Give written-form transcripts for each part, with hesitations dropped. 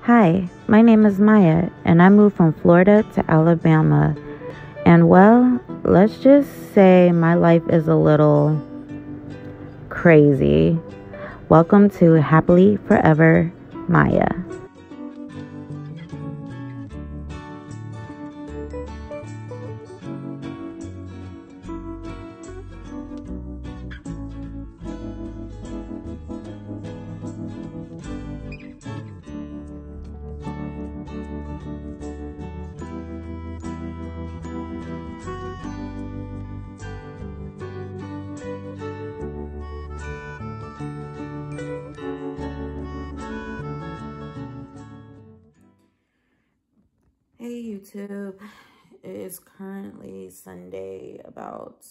Hi, my name is Maya, and I moved from Florida to Alabama. And well, let's just say my life is a little crazy. Welcome to Happily Forever Maya. Hey YouTube, it is currently Sunday about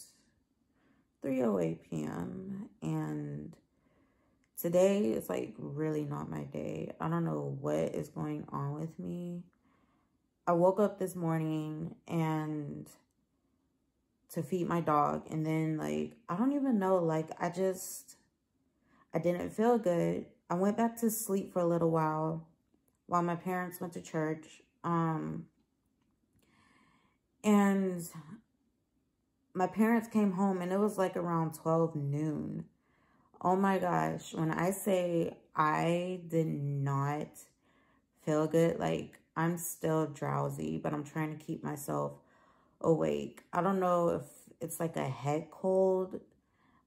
3:08 p.m. and today is like really not my day. I don't know what is going on with me. I woke up this morning and to feed my dog, and then like I don't even know, like I didn't feel good. I went back to sleep for a little while my parents went to church. And my parents came home and it was like around 12 noon. Oh my gosh, when I say I did not feel good, like I'm still drowsy, but I'm trying to keep myself awake. I don't know if it's like a head cold,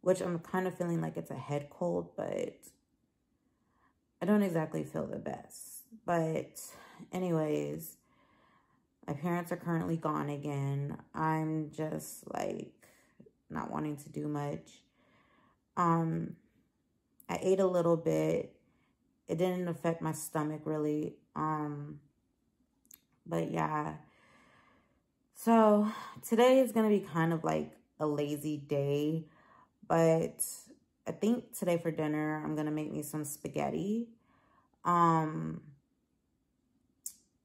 which I'm kind of feeling like it's a head cold, but I don't exactly feel the best. But anyways, my parents are currently gone again. I'm just like not wanting to do much. I ate a little bit. It didn't affect my stomach really. But yeah. So today is going to be kind of like a lazy day, but I think today for dinner, I'm going to make me some spaghetti.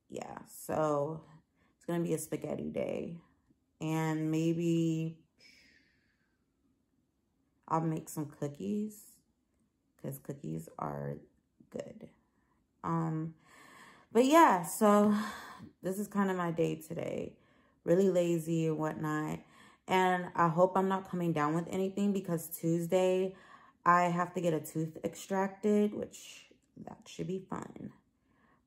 Yeah, so it's going to be a spaghetti day, and maybe I'll make some cookies because cookies are good. But yeah, so this is kind of my day today. Really lazy and whatnot. And I hope I'm not coming down with anything because Tuesday I have to get a tooth extracted, which that should be fun.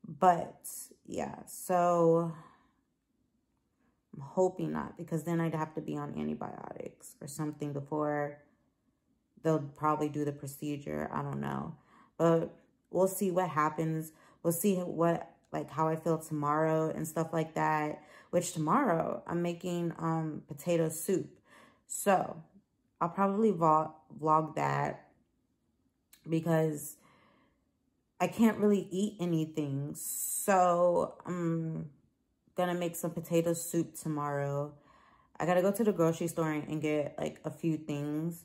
But yeah, so I'm hoping not, because then I'd have to be on antibiotics or something before they'll probably do the procedure. I don't know. But we'll see what happens. We'll see what, like, how I feel tomorrow and stuff like that. Which tomorrow I'm making potato soup. So I'll probably vlog that because I can't really eat anything. So I'm gonna make some potato soup tomorrow. I gotta go to the grocery store and get like a few things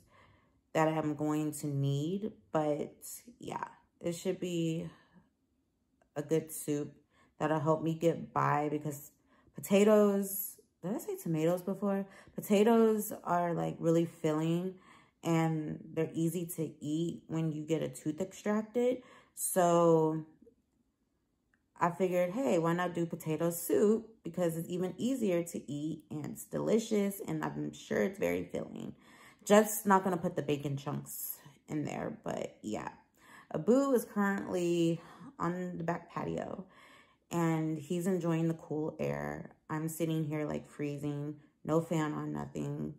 that I'm going to need. But yeah, it should be a good soup that'll help me get by, because potatoes, did I say tomatoes before? Potatoes are like really filling and they're easy to eat when you get a tooth extracted. So I figured, hey, why not do potato soup? Because it's even easier to eat and it's delicious and I'm sure it's very filling. Just not going to put the bacon chunks in there, but yeah. Abu is currently on the back patio and he's enjoying the cool air. I'm sitting here like freezing, no fan on, nothing,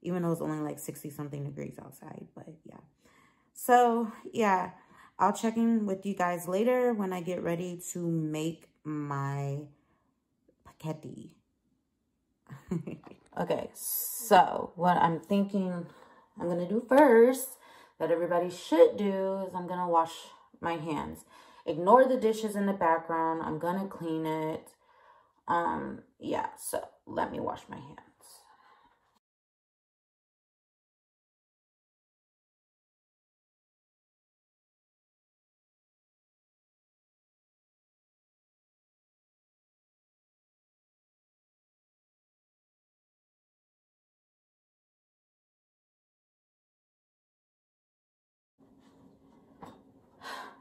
even though it's only like 60 something degrees outside, but yeah. So yeah, I'll check in with you guys later when I get ready to make my spaghetti. Okay, so what I'm thinking I'm going to do first, that everybody should do, is I'm going to wash my hands. Ignore the dishes in the background. I'm going to clean it. Yeah, so let me wash my hands.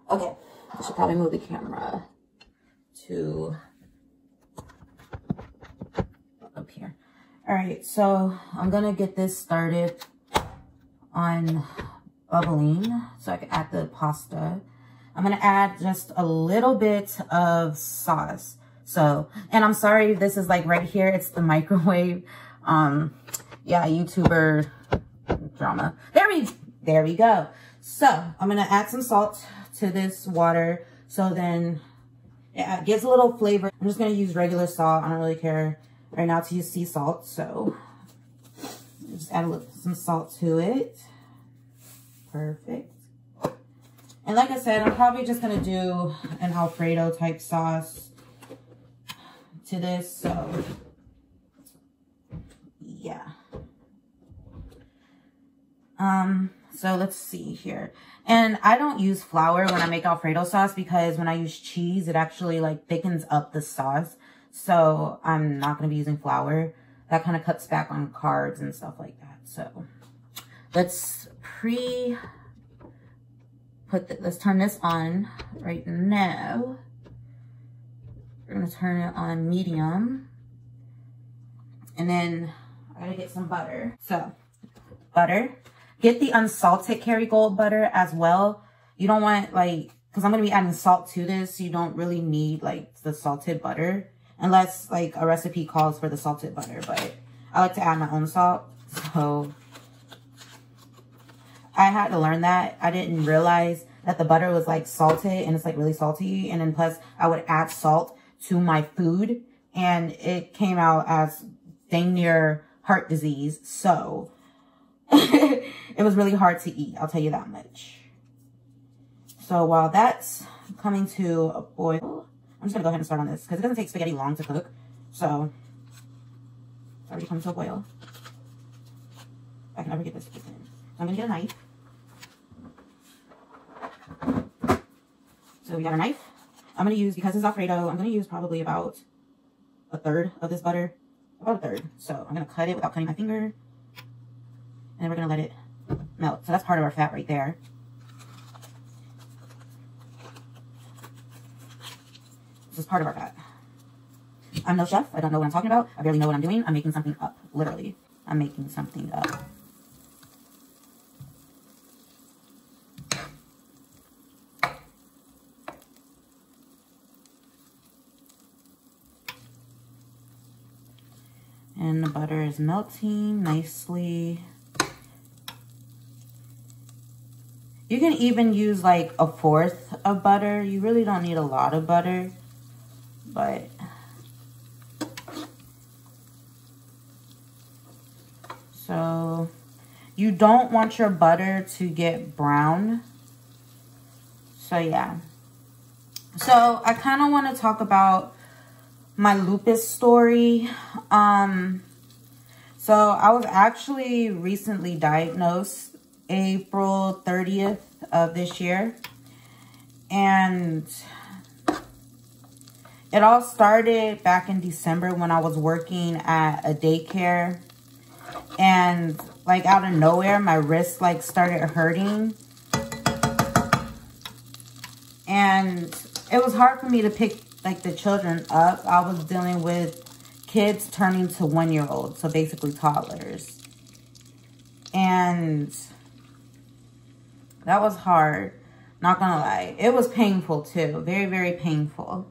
Okay, I should probably move the camera. to up here. All right, so I'm gonna get this started on bubbling so I can add the pasta. I'm gonna add just a little bit of sauce. So, and I'm sorry, this is like right here, it's the microwave. Yeah, YouTuber drama. There we go. So I'm gonna add some salt to this water. So then it gives a little flavor. I'm just gonna use regular salt. I don't really care right now to use sea salt. So just add some salt to it. Perfect. And like I said, I'm probably just gonna do an Alfredo type sauce to this. So yeah. So let's see here. And I don't use flour when I make Alfredo sauce because when I use cheese, it actually like thickens up the sauce. So I'm not going to be using flour. That kind of cuts back on carbs and stuff like that. So let's let's turn this on right now. We're going to turn it on medium. And then I gotta get some butter. So butter. Get the unsalted Kerrygold butter as well. You don't want like, because I'm going to be adding salt to this. You don't really need like the salted butter. Unless like a recipe calls for the salted butter. But I like to add my own salt. So I had to learn that. I didn't realize that the butter was like salted and it's like really salty. And then plus I would add salt to my food. And it came out as dang near heart disease. So it was really hard to eat, I'll tell you that much. So while that's coming to a boil, I'm just gonna go ahead and start on this because it doesn't take spaghetti long to cook. So it's already coming to a boil. I can never get this in. So I'm gonna get a knife. So we got our knife. I'm gonna use, because it's Alfredo, I'm gonna use probably about a third of this butter. About a third. So I'm gonna cut it without cutting my finger. And then we're going to let it melt. So that's part of our fat right there. This is part of our fat. I'm no chef. I don't know what I'm talking about. I barely know what I'm doing. I'm making something up. Literally. I'm making something up. And the butter is melting nicely. You can even use like a fourth of butter. You really don't need a lot of butter, but so you don't want your butter to get brown. So yeah. So I kind of want to talk about my lupus story. So I was actually recently diagnosed April 30th of this year, and it all started back in December when I was working at a daycare, and like out of nowhere my wrist like started hurting, and it was hard for me to pick like the children up. I was dealing with kids turning to 1-year-olds, so basically toddlers, and that was hard, not gonna lie. It was painful too, very, very painful.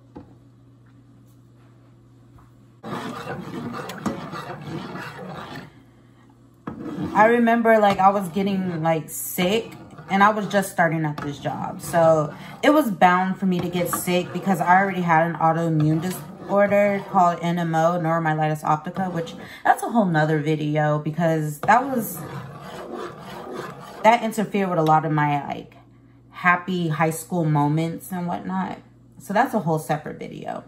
I remember like I was getting like sick and I was just starting at this job. So it was bound for me to get sick because I already had an autoimmune disorder called NMO, neuromyelitis optica, which that's a whole nother video because that interfered with a lot of my like happy high school moments and whatnot. So that's a whole separate video.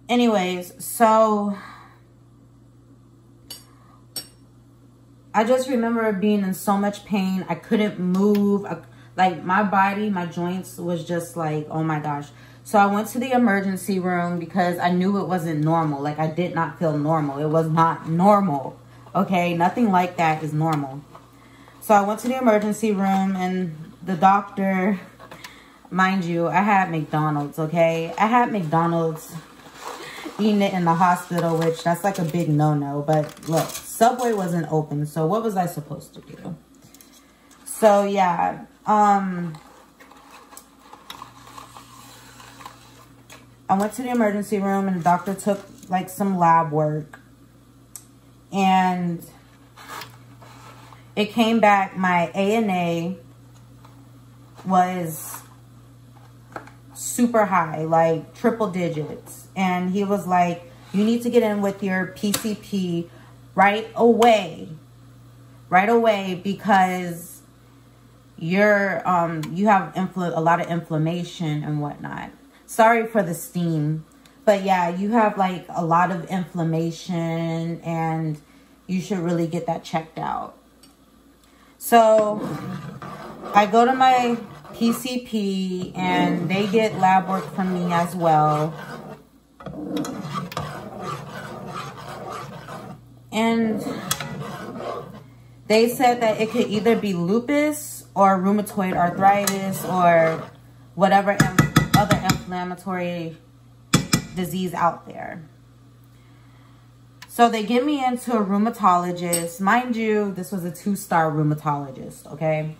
Anyways, so I just remember being in so much pain. I couldn't move. Like my body, my joints was just like, oh my gosh. So I went to the emergency room because I knew it wasn't normal. Like I did not feel normal. It was not normal. Okay, nothing like that is normal. So I went to the emergency room and the doctor, mind you, I had McDonald's, okay? I had McDonald's, eating it in the hospital, which that's like a big no-no. But look, Subway wasn't open, so what was I supposed to do? So yeah, I went to the emergency room and the doctor took like some lab work, and it came back my ANA was super high, like triple digits. And he was like, you need to get in with your PCP right away, because you're you have a lot of inflammation and whatnot. Sorry for the steam, but yeah, you have like a lot of inflammation and you should really get that checked out. So I go to my PCP and they get lab work from me as well. And they said that it could either be lupus or rheumatoid arthritis or whatever other inflammatory disease out there. So they get me into a rheumatologist. Mind you, this was a 2-star rheumatologist, okay?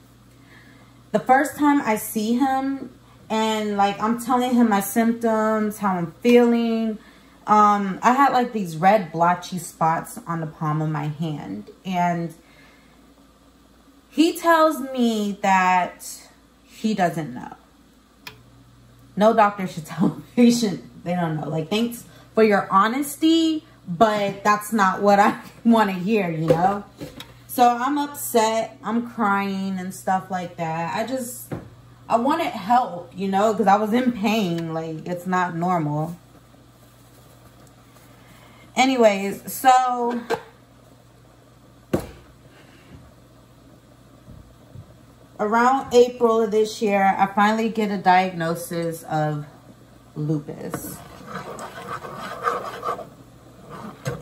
The first time I see him and like I'm telling him my symptoms, how I'm feeling, I had like these red blotchy spots on the palm of my hand, and he tells me that he doesn't know. No doctor should tell a patient they don't know. Like, thanks for your honesty, but that's not what I want to hear, you know? So I'm upset, I'm crying and stuff like that. I wanted help, you know, because I was in pain. Like, it's not normal. Anyways, so around April of this year, I finally get a diagnosis of lupus.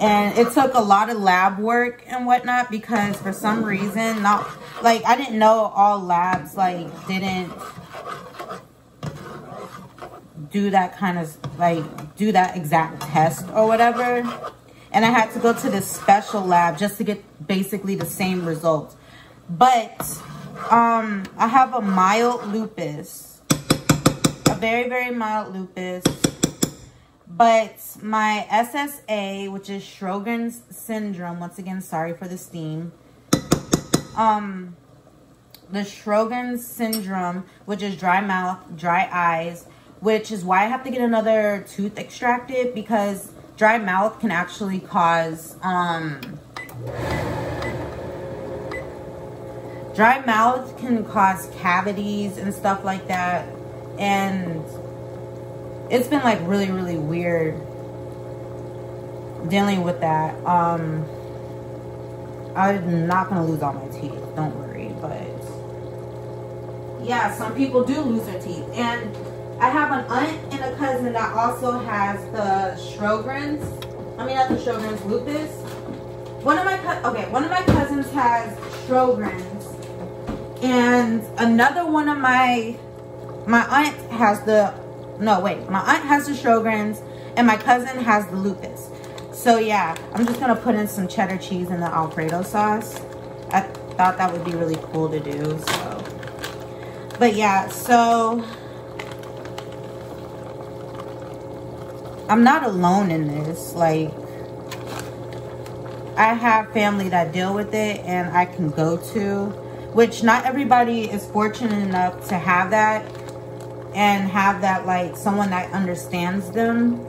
And it took a lot of lab work and whatnot because for some reason, I didn't know all labs didn't do that do that exact test or whatever. And I had to go to this special lab just to get basically the same results. But I have a mild lupus, a very, very mild lupus. But my SSA, which is Sjogren's syndrome, once again, sorry for the steam. The Sjogren's syndrome, which is dry mouth, dry eyes, which is why I have to get another tooth extracted, because dry mouth can actually cause, cavities and stuff like that. And it's been like really, really weird dealing with that. I'm not going to lose all my teeth, don't worry. But yeah, some people do lose their teeth. And I have an aunt and a cousin that also has the Sjogren's. I mean, not the Sjogren's, lupus. One of my cousins has Sjogren's, and another one of my aunt has the my aunt has the Sjogren's, and my cousin has the lupus. So yeah, I'm just gonna put in some cheddar cheese in the Alfredo sauce. I thought that would be really cool to do. So, but yeah, so I'm not alone in this. Like, I have family that deal with it and I can go to, which not everybody is fortunate enough to have that, and have that, like, someone that understands them.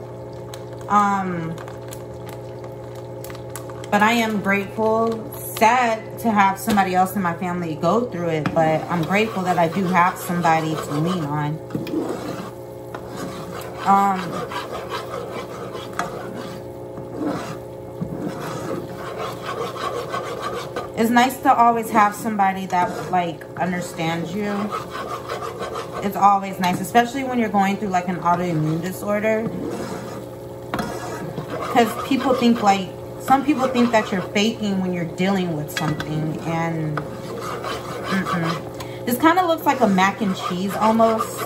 But I am grateful, sad to have somebody else in my family go through it, but I'm grateful that I do have somebody to lean on. It's nice to always have somebody that, like, understands you. It's always nice, especially when you're going through, like, an autoimmune disorder. Because people think, like, some people think that you're faking when you're dealing with something. And this kind of looks like a mac and cheese almost.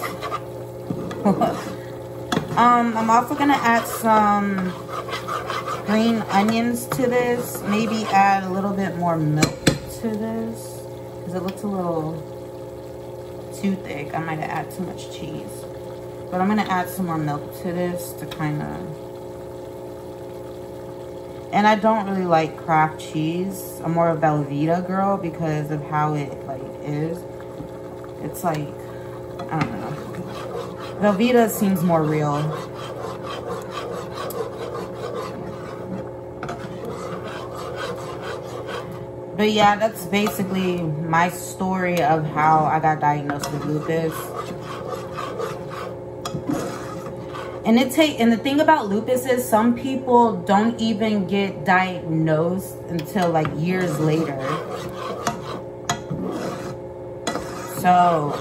I'm also gonna add some green onions to this. Maybe add a little bit more milk to this because it looks a little too thick. I might have added too much cheese, but I'm gonna add some more milk to this to kind of. And I don't really like Kraft cheese. I'm more a Velveeta girl because of how it like is. It's like, I don't know. Velveeta seems more real. But yeah, that's basically my story of how I got diagnosed with lupus. And the thing about lupus is some people don't even get diagnosed until like years later. So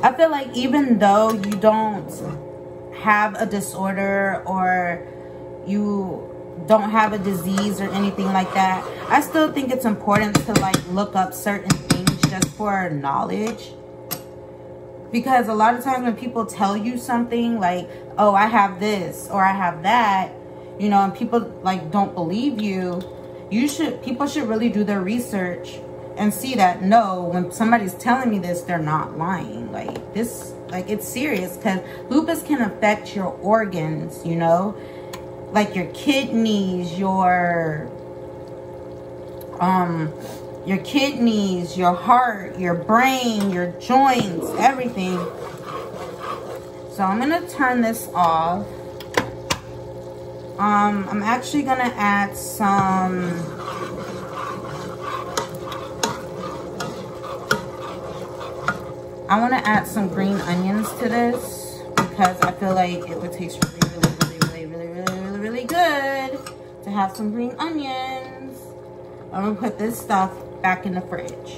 I feel like even though you don't have a disorder or you don't have a disease or anything like that, I still think it's important to like look up certain things just for knowledge. Because a lot of times when people tell you something like, oh, I have this or I have that, you know, and people like don't believe you, people should really do their research and see that, no, when somebody's telling me this, they're not lying. Like this, like it's serious, because lupus can affect your organs, you know, like your kidneys, your heart, your brain, your joints, everything. So I'm gonna turn this off. I'm actually gonna add some I want to add some green onions to this because I feel like it would taste really good to have some green onions. I'm gonna put this stuff back in the fridge.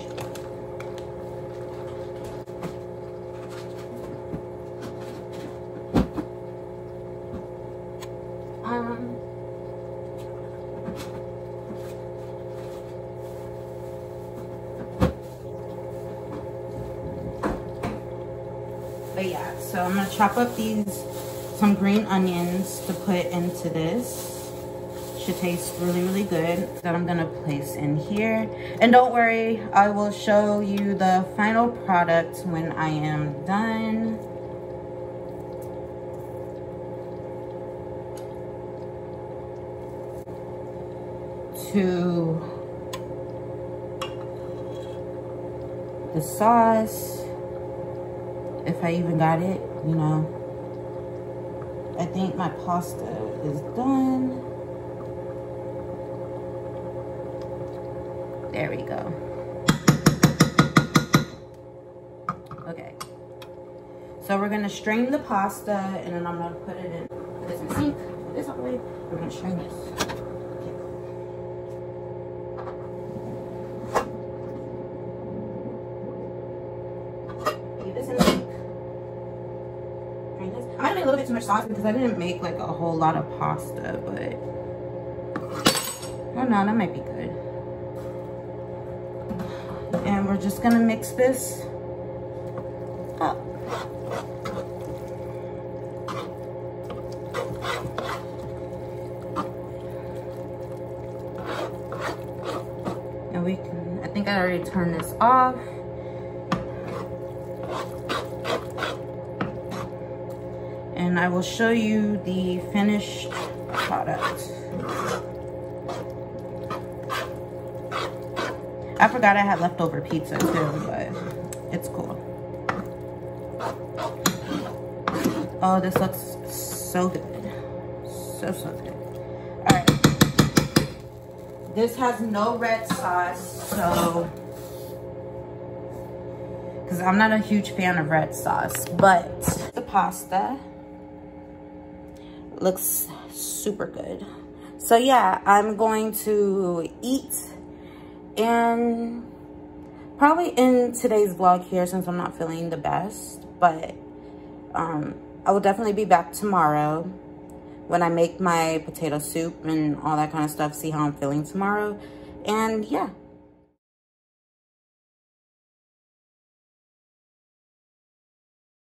But yeah, so I'm gonna chop up some green onions to put into this. Should taste really good. That I'm gonna place in here. And don't worry, I will show you the final product when I am done. To the sauce, if I even got it, you know. I think my pasta is done. There we go. Okay. So we're gonna strain the pasta and then I'm gonna put it in this sink. This all the way. We're gonna strain this. Leave this in the sink. Strain this. I might have made a little bit too much sauce because I didn't make like a whole lot of pasta, but oh no, that might be good. And we're just gonna mix this up. And we can, I think I already turned this off. And I will show you the finished product. I forgot I had leftover pizza too, but it's cool. Oh, this looks so good. So good. Alright. This has no red sauce, so because I'm not a huge fan of red sauce, but the pasta looks super good. So yeah, I'm going to eat. And probably in today's vlog here, since I'm not feeling the best, but I will definitely be back tomorrow when I make my potato soup and all that kind of stuff, see how I'm feeling tomorrow. And yeah.